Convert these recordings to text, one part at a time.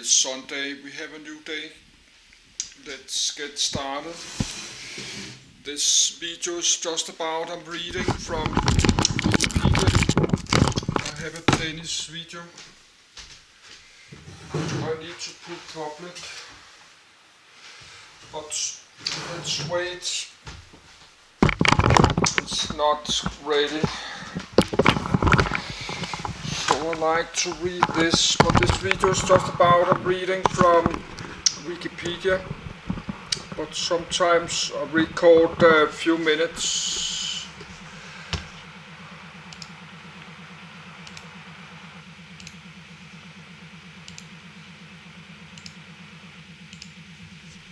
is Sunday, we have a new day. Let's get started. This video is just about I'm reading from Wikipedia. I have a Danish video. I need to put public, but let's wait. It's not ready. So I like to read this, but this video is just about I'm reading from Wikipedia. But sometimes I record a few minutes.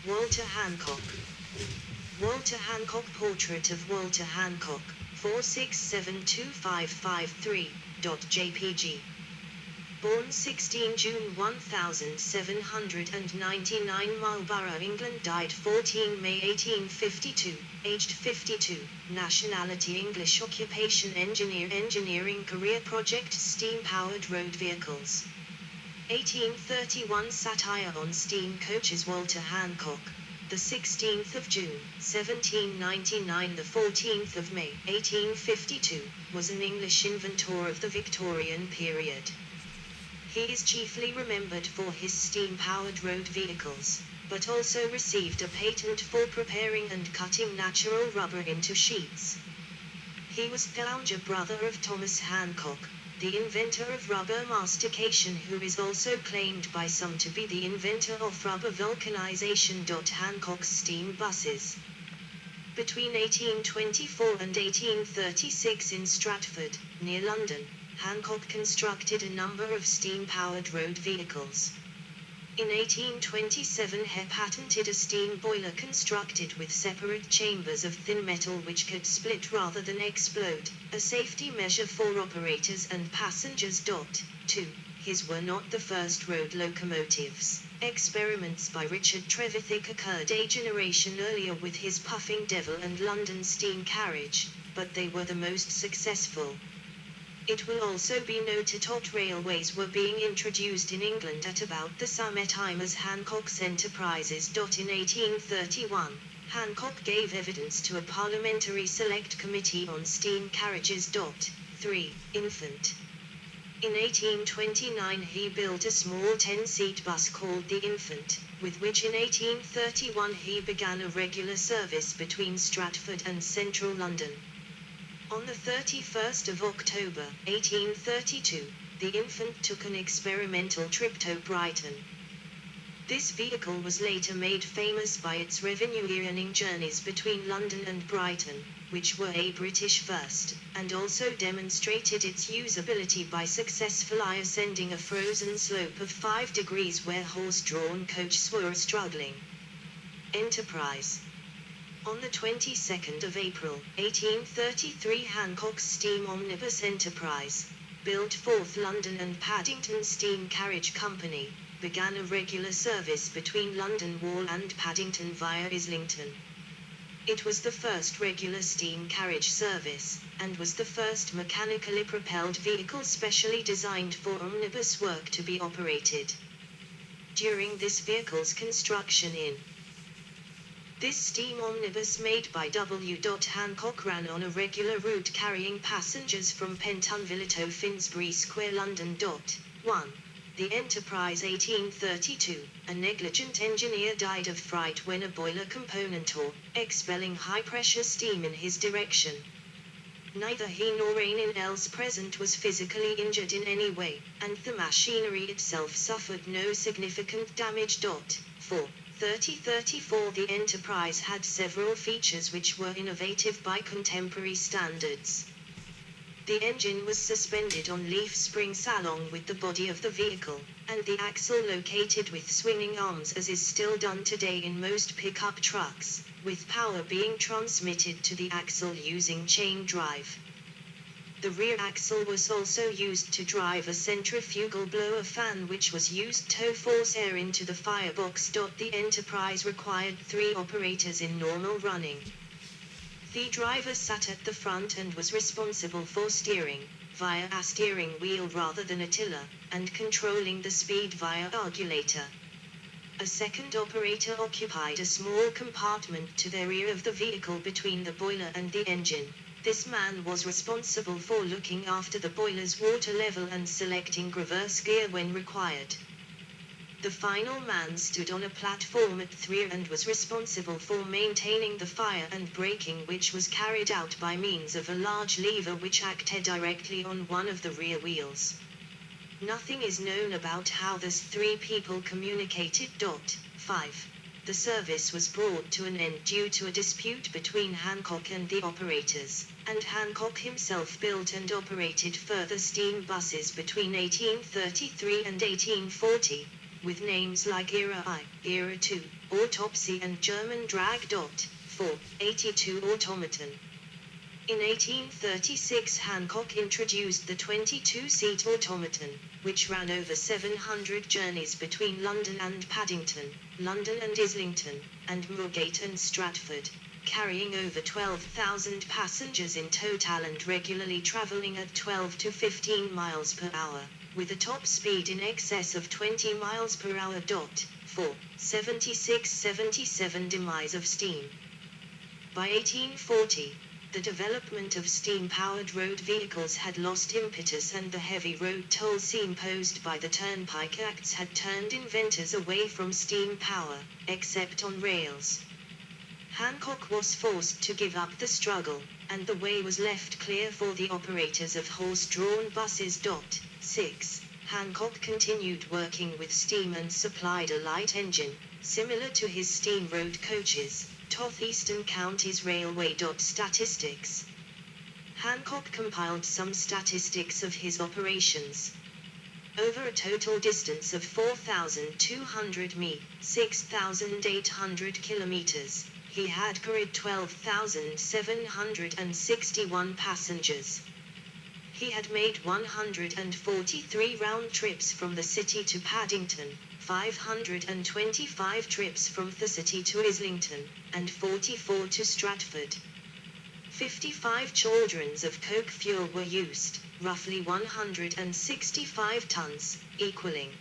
Walter Hancock. Walter Hancock. Portrait of Walter Hancock, 4672553.jpg. Born 16 June 1799, Marlborough, England. Died 14 May 1852, aged 52. Nationality English. Occupation engineer. Engineering career. Project steam-powered road vehicles. 1831 Satire on steam coaches. Walter Hancock. The 16th of June, 1799, the 14th of May, 1852, was an English inventor of the Victorian period. He is chiefly remembered for his steam-powered road vehicles, but also received a patent for preparing and cutting natural rubber into sheets. He was the younger brother of Thomas Hancock, the inventor of rubber mastication, who is also claimed by some to be the inventor of rubber vulcanization. Hancock's steam buses. Between 1824 and 1836 in Stratford, near London, Hancock constructed a number of steam-powered road vehicles. In 1827 he patented a steam boiler constructed with separate chambers of thin metal which could split rather than explode, a safety measure for operators and passengers. 2. His were not the first road locomotives. Experiments by Richard Trevithick occurred a generation earlier with his Puffing Devil and London steam carriage, but they were the most successful. It will also be noted that railways were being introduced in England at about the same time as Hancock's enterprises. In 1831, Hancock gave evidence to a parliamentary select committee on steam carriages. 3. Infant. In 1829 he built a small 10-seat bus called the Infant, with which in 1831 he began a regular service between Stratford and central London. On the 31st of October, 1832, the Infant took an experimental trip to Brighton. This vehicle was later made famous by its revenue-earning journeys between London and Brighton, which were a British first, and also demonstrated its usability by successfully ascending a frozen slope of 5 degrees where horse-drawn coaches were struggling. Enterprise. On the 22nd of April, 1833, Hancock's steam omnibus enterprise, built Forth London and Paddington Steam Carriage Company, began a regular service between London Wall and Paddington via Islington. It was the first regular steam carriage service, and was the first mechanically propelled vehicle specially designed for omnibus work to be operated. During this vehicle's construction this steam omnibus made by W. Hancock ran on a regular route carrying passengers from Pentonville to Finsbury Square, London. 1. The Enterprise. 1832, a negligent engineer died of fright when a boiler component or expelling high-pressure steam in his direction. Neither he nor anyone else present was physically injured in any way, and the machinery itself suffered no significant damage. 4. 3034 The Enterprise had several features which were innovative by contemporary standards. The engine was suspended on leaf springs along with the body of the vehicle, and the axle located with swinging arms as is still done today in most pickup trucks, with power being transmitted to the axle using chain drive. The rear axle was also used to drive a centrifugal blower fan which was used to force air into the firebox. The Enterprise required 3 operators in normal running. The driver sat at the front and was responsible for steering, via a steering wheel rather than a tiller, and controlling the speed via a regulator. A second operator occupied a small compartment to the rear of the vehicle between the boiler and the engine. This man was responsible for looking after the boiler's water level and selecting reverse gear when required. The final man stood on a platform at the rear and was responsible for maintaining the fire and braking, which was carried out by means of a large lever which acted directly on one of the rear wheels. Nothing is known about how these three people communicated. 5. The service was brought to an end due to a dispute between Hancock and the operators, and Hancock himself built and operated further steam buses between 1833 and 1840, with names like Era I, Era II, Autopsy and German Drag. 4. 82 Automaton. In 1836 Hancock introduced the 22-seat automaton, which ran over 700 journeys between London and Paddington, London and Islington, and Moorgate and Stratford, carrying over 12,000 passengers in total and regularly travelling at 12 to 15 miles per hour, with a top speed in excess of 20 miles per hour. 4. 76-77 Demise of steam. By 1840, the development of steam-powered road vehicles had lost impetus, and the heavy road tolls imposed by the Turnpike Acts had turned inventors away from steam power, except on rails. Hancock was forced to give up the struggle, and the way was left clear for the operators of horse-drawn buses. 6. Hancock continued working with steam and supplied a light engine, similar to his steam road coaches, Eastern Counties Railway. Statistics. Hancock compiled some statistics of his operations. Over a total distance of 4,200 mi, 6,800 kilometers, he had carried 12,761 passengers. He had made 143 round trips from the city to Paddington, 525 trips from the city to Islington, and 44 to Stratford. 55 chaldrons of coke fuel were used, roughly 165 tons, equaling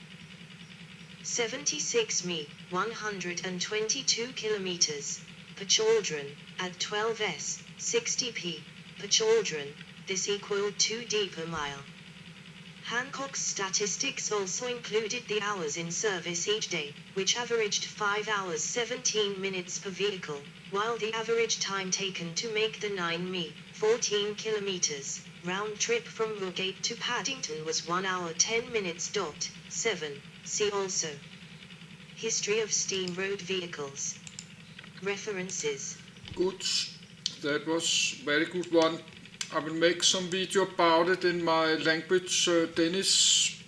76 mi, 122 kilometers, per chaldron, at 12s, 60p, per chaldron. This equaled 2d per mile. Hancock's statistics also included the hours in service each day, which averaged 5 hours 17 minutes per vehicle, while the average time taken to make the 9 mi, 14 kilometers, round trip from Moorgate to Paddington was 1 hour 10 minutes. 7. See also History of steam road vehicles. References. Good. That was very good one. I will make some video about it in my language Danish